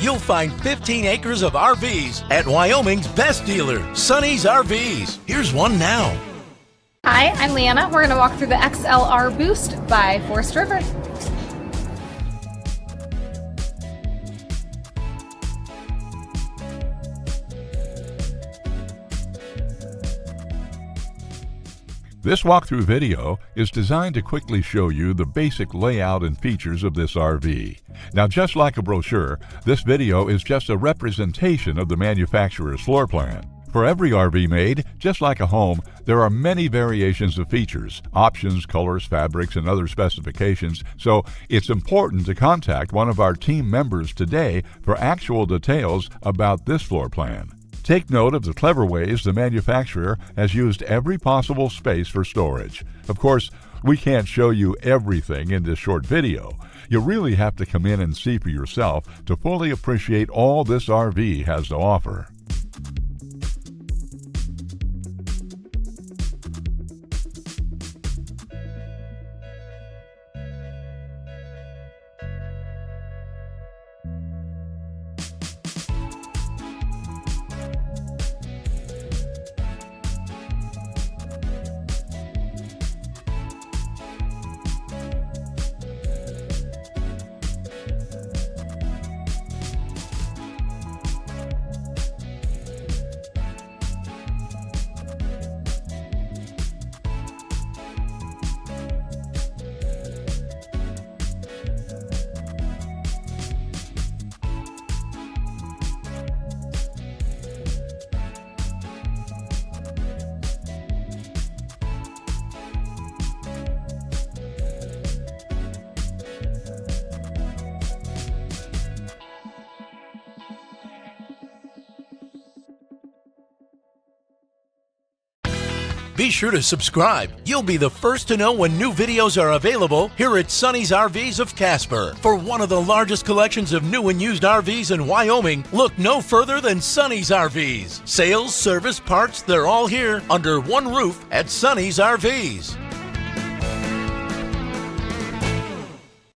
you'll find 15 acres of RVs at Wyoming's best dealer, Sonny's RVs. Here's one now. Hi, I'm Leanna. We're going to walk through the XLR Boost by Forest River. This walkthrough video is designed to quickly show you the basic layout and features of this RV. Now, just like a brochure, this video is just a representation of the manufacturer's floor plan. For every RV made, just like a home, there are many variations of features, options, colors, fabrics, and other specifications, so it's important to contact one of our team members today for actual details about this floor plan. Take note of the clever ways the manufacturer has used every possible space for storage. Of course, we can't show you everything in this short video. You really have to come in and see for yourself to fully appreciate all this RV has to offer. Be sure to subscribe. You'll be the first to know when new videos are available here at Sonny's RVs of Casper. For one of the largest collections of new and used RVs in Wyoming, look no further than Sonny's RVs. Sales, service, parts, they're all here under one roof at Sonny's RVs.